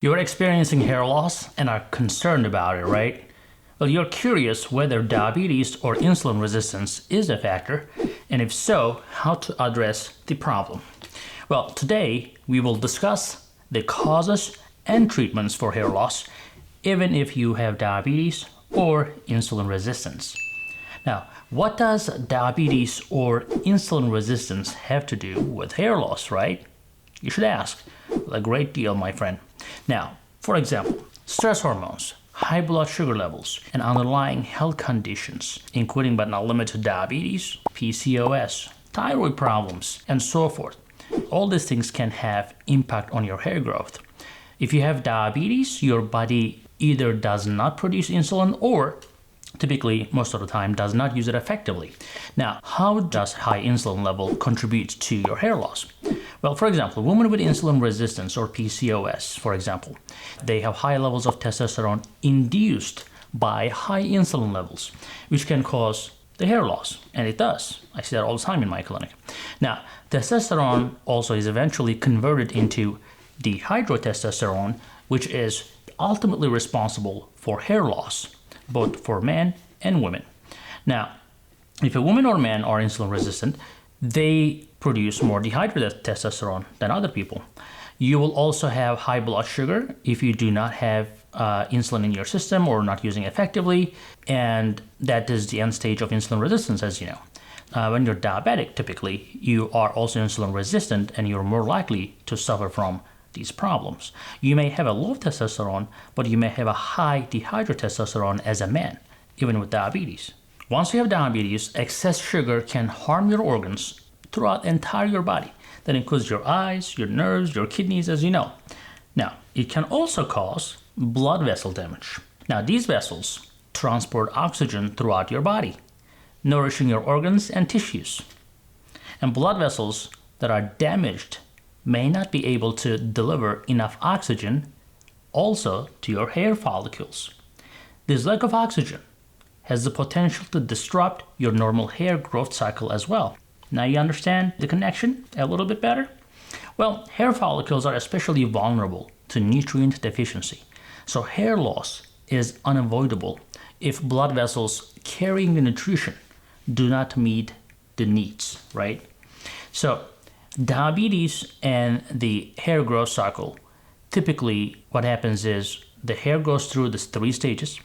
You're experiencing hair loss and are concerned about it, right? Well, you're curious whether diabetes or insulin resistance is a factor, and if so, how to address the problem. Well, today we will discuss the causes and treatments for hair loss, even if you have diabetes or insulin resistance. Now, what does diabetes or insulin resistance have to do with hair loss, right? You should ask. A great deal, my friend. Now, for example, stress hormones, high blood sugar levels, and underlying health conditions, including but not limited to diabetes, PCOS, thyroid problems, and so forth. All these things can have impact on your hair growth. If you have diabetes, your body either does not produce insulin or typically, most of the time, does not use it effectively. Now, how does high insulin level contribute to your hair loss? Well, for example, women with insulin resistance or PCOS, for example, they have high levels of testosterone induced by high insulin levels, which can cause the hair loss, and it does. I see that all the time in my clinic. Now, testosterone also is eventually converted into dihydrotestosterone, which is ultimately responsible for hair loss, both for men and women. Now, if a woman or man are insulin resistant, they produce more dehydrated testosterone than other people. You will also have high blood sugar if you do not have insulin in your system or not using effectively, and that is the end stage of insulin resistance, as you know. When you're diabetic, typically, you are also insulin resistant and you're more likely to suffer from these problems. You may have a low testosterone, but you may have a high dihydrotestosterone as a man, even with diabetes. Once you have diabetes, excess sugar can harm your organs throughout the entire your body. That includes your eyes, your nerves, your kidneys, as you know. Now, it can also cause blood vessel damage. Now, these vessels transport oxygen throughout your body, nourishing your organs and tissues. And blood vessels that are damaged may not be able to deliver enough oxygen also to your hair follicles. This lack of oxygen has the potential to disrupt your normal hair growth cycle as well. Now you understand the connection a little bit better? Well, hair follicles are especially vulnerable to nutrient deficiency. So hair loss is unavoidable if blood vessels carrying the nutrition do not meet the needs, right? So diabetes and the hair growth cycle, typically what happens is the hair goes through these 3 stages,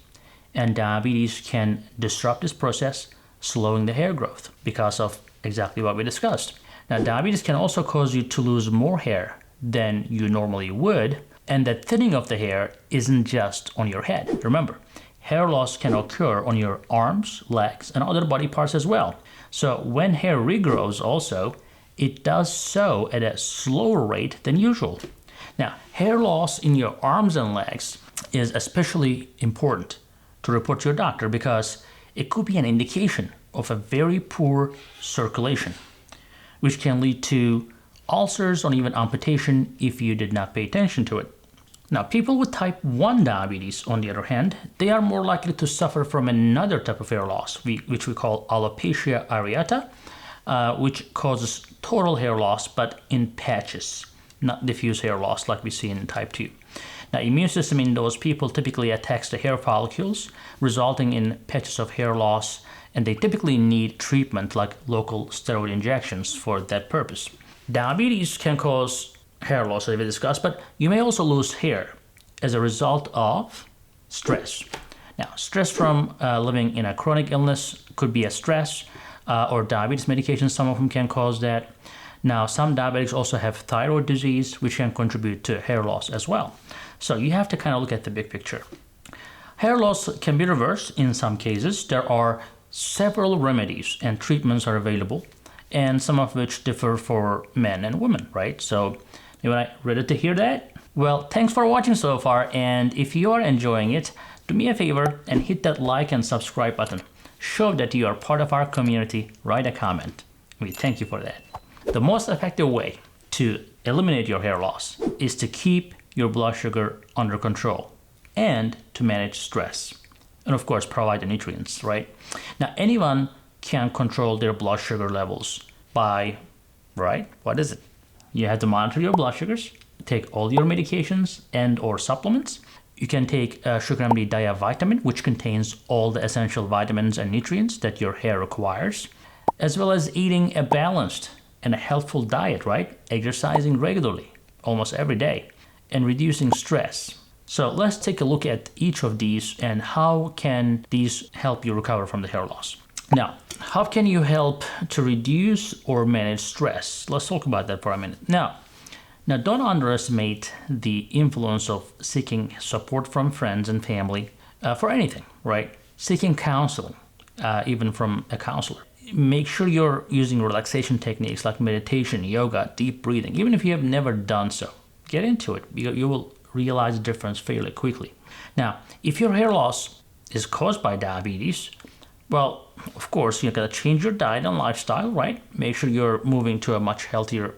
and diabetes can disrupt this process, slowing the hair growth because of exactly what we discussed. Now, diabetes can also cause you to lose more hair than you normally would, and the thinning of the hair isn't just on your head. Remember, hair loss can occur on your arms, legs, and other body parts as well. So when hair regrows also, it does so at a slower rate than usual. Now, hair loss in your arms and legs is especially important to report to your doctor because it could be an indication of a very poor circulation, which can lead to ulcers or even amputation if you did not pay attention to it. Now, people with type 1 diabetes, on the other hand, they are more likely to suffer from another type of hair loss, which we call alopecia areata, which causes total hair loss, but in patches, not diffuse hair loss like we see in type 2. Now, immune system in those people typically attacks the hair follicles, resulting in patches of hair loss, and they typically need treatment like local steroid injections for that purpose. Diabetes can cause hair loss, as we discussed, but you may also lose hair as a result of stress. Now, stress from living in a chronic illness could be a stress, or diabetes medications, some of them can cause that. Now, some diabetics also have thyroid disease, which can contribute to hair loss as well. So you have to kind of look at the big picture. Hair loss can be reversed in some cases. There are several remedies and treatments are available, and some of which differ for men and women, right? So you ready to hear that? Well, thanks for watching so far, and if you are enjoying it, do me a favor and hit that like and subscribe button. Show that you are part of our community, write a comment. We thank you for that. The most effective way to eliminate your hair loss is to keep your blood sugar under control and to manage stress. And of course, provide the nutrients, right? Now, anyone can control their blood sugar levels by, right? What is it? You have to monitor your blood sugars, take all your medications and or supplements. You can take Sugar MD Diavitamin, which contains all the essential vitamins and nutrients that your hair requires, as well as eating a balanced and a healthful diet, right? Exercising regularly, almost every day, and reducing stress. So let's take a look at each of these and how can these help you recover from the hair loss. Now, how can you help to reduce or manage stress? Let's talk about that for a minute. Now, don't underestimate the influence of seeking support from friends and family for anything, right? Seeking counseling, even from a counselor. Make sure you're using relaxation techniques like meditation, yoga, deep breathing, even if you have never done so. Get into it. You will realize the difference fairly quickly. Now, if your hair loss is caused by diabetes, well, of course, you got to change your diet and lifestyle, right? Make sure you're moving to a much healthier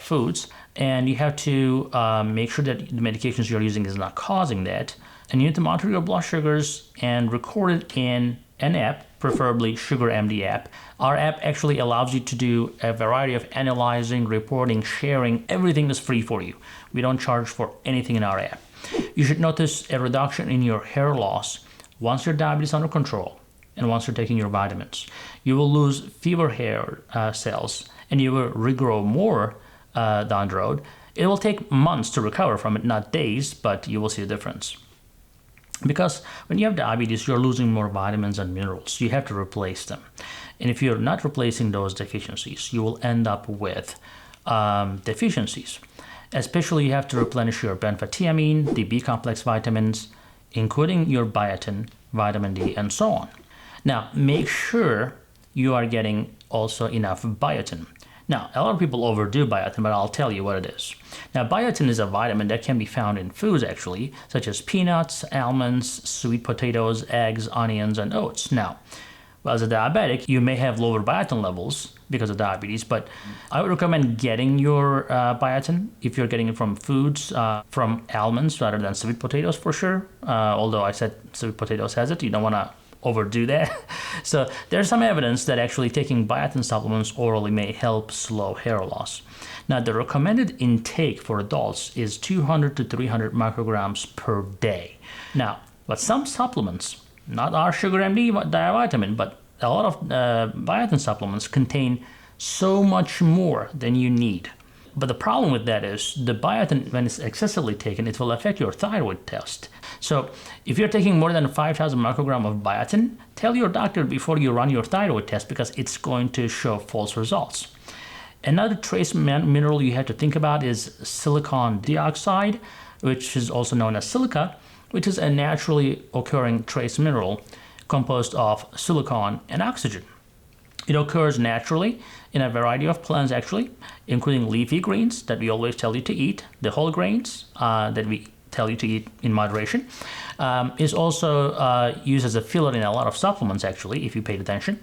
foods, and you have to make sure that the medications you're using is not causing that. And you need to monitor your blood sugars and record it in an app, preferably Sugar MD app. Our app actually allows you to do a variety of analyzing, reporting, sharing. Everything is free for you. We don't charge for anything in our app. You should notice a reduction in your hair loss once your diabetes is under control and once you're taking your vitamins. You will lose fewer hair cells and you will regrow more down the road. It will take months to recover from it, not days, but you will see a difference. Because when you have diabetes, you're losing more vitamins and minerals. You have to replace them. And if you're not replacing those deficiencies, you will end up with deficiencies. Especially you have to replenish your benfotiamine, the B complex vitamins, including your biotin, vitamin D, and so on. Now, make sure you are getting also enough biotin. Now, a lot of people overdo biotin, but I'll tell you what it is. Now, biotin is a vitamin that can be found in foods, actually, such as peanuts, almonds, sweet potatoes, eggs, onions, and oats. Now, as a diabetic, you may have lower biotin levels because of diabetes, but I would recommend getting your biotin if you're getting it from foods, from almonds rather than sweet potatoes for sure. Although I said sweet potatoes has it, you don't want to overdo that. So there's some evidence that actually taking biotin supplements orally may help slow hair loss. Now, the recommended intake for adults is 200 to 300 micrograms per day. Now, but some supplements, not our Sugar MD Diavitamin, but a lot of biotin supplements contain so much more than you need. But the problem with that is the biotin, when it's excessively taken, it will affect your thyroid test. So if you're taking more than 5,000 microgram of biotin, tell your doctor before you run your thyroid test because it's going to show false results. Another trace mineral you have to think about is silicon dioxide, which is also known as silica, which is a naturally occurring trace mineral composed of silicon and oxygen. It occurs naturally in a variety of plants, actually, including leafy greens that we always tell you to eat, the whole grains that we tell you to eat in moderation. Is also used as a filler in a lot of supplements, actually, if you paid attention.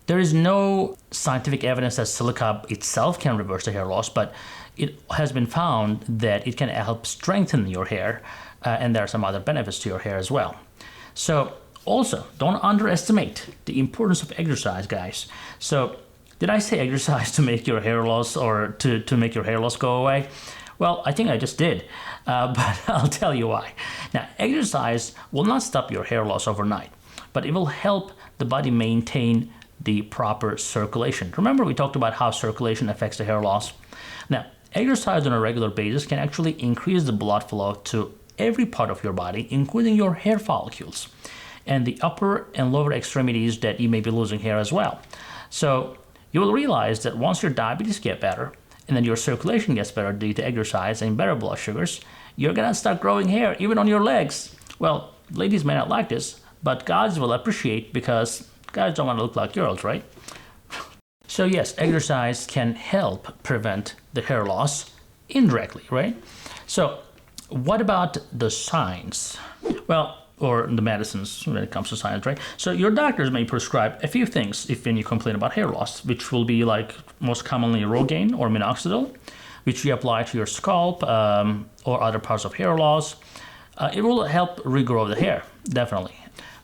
There is no scientific evidence that silica itself can reverse the hair loss, but it has been found that it can help strengthen your hair, and there are some other benefits to your hair as well. So also, don't underestimate the importance of exercise, guys. So, did I say exercise to make your hair loss or to make your hair loss go away? Well, I think I just did, but I'll tell you why. Now, exercise will not stop your hair loss overnight, but it will help the body maintain the proper circulation. Remember, we talked about how circulation affects the hair loss? Now, exercise on a regular basis can actually increase the blood flow to every part of your body, including your hair follicles and the upper and lower extremities that you may be losing hair as well. So you will realize that once your diabetes get better and then your circulation gets better due to exercise and better blood sugars, you're gonna start growing hair even on your legs. Well, ladies may not like this, but guys will appreciate because guys don't want to look like girls, right? So yes, exercise can help prevent the hair loss indirectly, right? So what about the science? Well, or the medicines when it comes to science, right? So your doctors may prescribe a few things when you complain about hair loss, which will be like most commonly Rogaine or minoxidil, which you apply to your scalp or other parts of hair loss. It will help regrow the hair, definitely.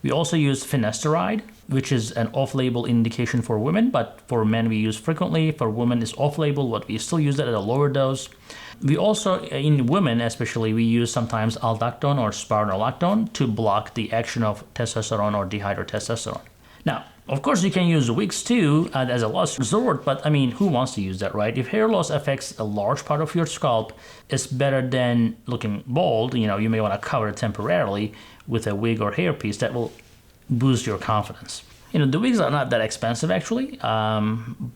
We also use finasteride, which is an off-label indication for women, but for men we use frequently. For women it's off-label, but we still use it at a lower dose. We also, in women especially, we use sometimes aldactone or spironolactone to block the action of testosterone or dihydrotestosterone. Now, of course, you can use wigs too as a last resort, but I mean, who wants to use that, right? If hair loss affects a large part of your scalp, it's better than looking bald. You know, you may want to cover it temporarily with a wig or hairpiece that will boost your confidence. You know, the wigs are not that expensive actually,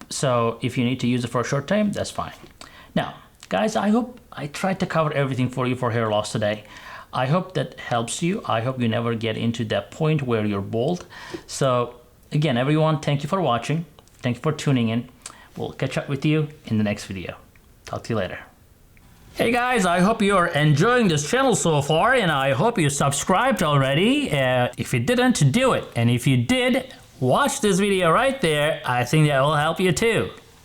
so if you need to use it for a short time, that's fine. Now, guys, I hope I tried to cover everything for you for hair loss today. I hope that helps you. I hope you never get into that point where you're bald. So again, everyone, thank you for watching. Thank you for tuning in. We'll catch up with you in the next video. Talk to you later. Hey guys, I hope you're enjoying this channel so far, and I hope you subscribed already. If you didn't, do it. And if you did, watch this video right there. I think that will help you too.